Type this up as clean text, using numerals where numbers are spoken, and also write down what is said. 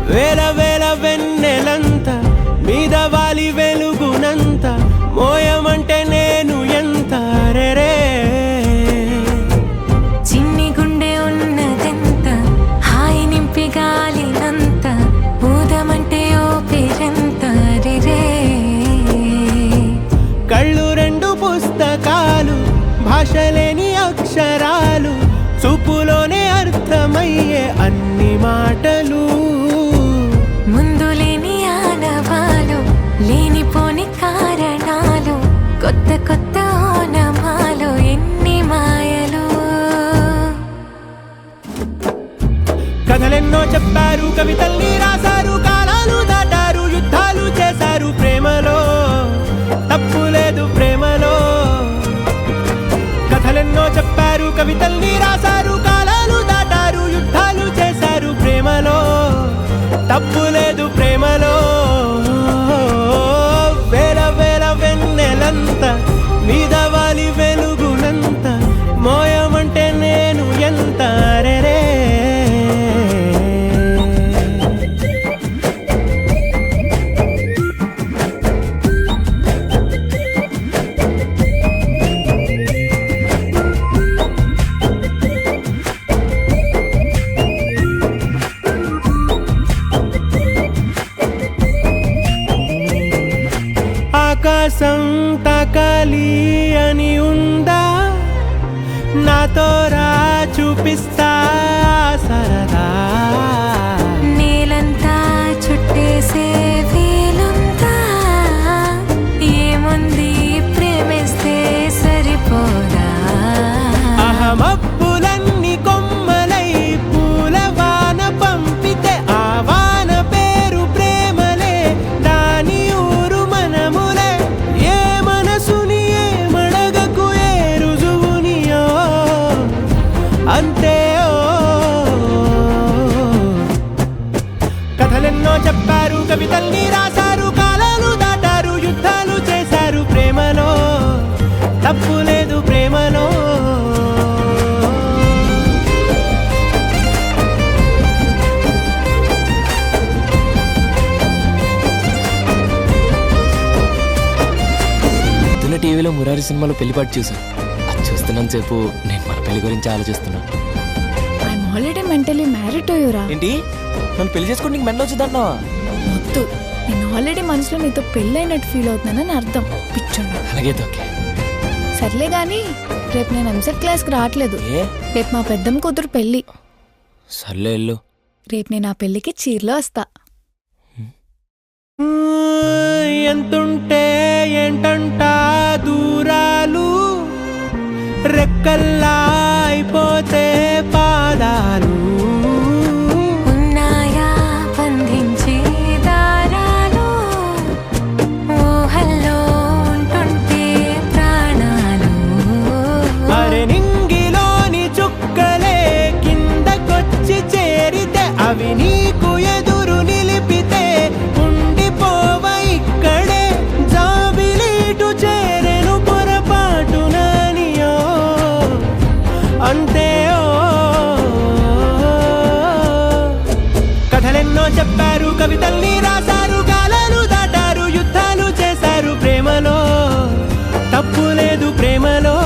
వేల వేల వెన్నెలంత మీద వాలి వెలుగునంత మోయమంటే నేను ఎంత రే చిన్ని గుండె ఉన్నదెంత హాయి నింపి గాలినంత ఊదమంటే ఓ పేరెంత రే కళ్ళు రెండు పుస్తకాలు భాషలేని అక్షరాలు చూపులోనే అర్థమయ్యే అన్ని మాటలు ముందు లేని ఆనవాలు లేనిపోని కారణాలు కొత్త కొత్త ఓనమాలు ఎన్ని మాయలు కథలెన్నో చెప్పారు కవితల్ని రాశారు కాలాలు దాటారు యుద్ధాలు చేశారు ప్రేమలో తప్పు లేదు ప్రేమలో కథలెన్నో చెప్పారు కవితల్ని రాశారు కాలాలు దాటారు యుద్ధాలు చేశారు ప్రేమలో తప్పు లేదు ప్రేమలో వేల వేల వెన్నెలంత మీద వాలి వెలుగునంత మోయమంటే నేను ఎంత రే ఆకాశం తాకాలి అని ఉందా నాతో రా చూపిస్తా సరదా నేలంతా చుట్టేసే వీలుందా ఏముంది ప్రేమిస్తే సరిపోదా అహమప్పులన్నీ కొమ్మలై పూల వాన పంపితే ఆ వాన పేరు ప్రేమలే దాని ఊరు మనములే ఏ మనసుని ఏ మడగకు ఏ రుజువునియో అంతే కథలెన్నో చెప్పారు కవితల్ని రాశారు కాలాలు దాటారు యుద్ధాలు చేశారు ప్రేమలో తప్పు లేదు ప్రేమలో పొద్దున్న టీవీలో మురారి సినిమాలో పెళ్లిపాటు చూసాను. అది చూస్తున్నంత సేపు నేను మన పెళ్లి గురించి ఆలోచిస్తున్నా. I'm already mentally married to యురా. ఏంటి నన్ను పెళ్లి చేసుకుని నీకు మెండ వచ్చిందన్నావా? వద్దు, నేను ఆల్రెడీ మనసులో నీతో పెళ్ళైనట్టు ఫీల్ అవుతున్నానని అర్థం. పిచ్చోడా. అలాగే ఓకే. సర్లే గాని రేపు నేను ఎంసెట్ క్లాస్కి రావట్లేదు. రేపు మా పెద్దమ్మ కూతురు పెళ్ళి. సర్లే వెళ్ళు. రేపు నేను ఆ పెళ్ళికి చీరలో వస్తా. ఎంతుంటే ఏంటంట దూరాలు రెక్కల్లా అయిపోతే పాదాలు ఉన్నాయా బంధించే దారాలు ఊహల్లో ఉంటుంటే ప్రాణాలు అరే నింగిలోని చుక్కలే కిందకొచ్చి చేరితే అవి నీకు ఎదురు నిలిపితే ఉండిపోవ ఇక్కడే జాబిలీటు చేరెను పొరపాటుననియో అంతే కథలెన్నో చెప్పారు కవితల్ని రాశారు కాలాలు దాటారు యుద్ధాలు చేశారు ప్రేమలో తప్పు లేదు ప్రేమలో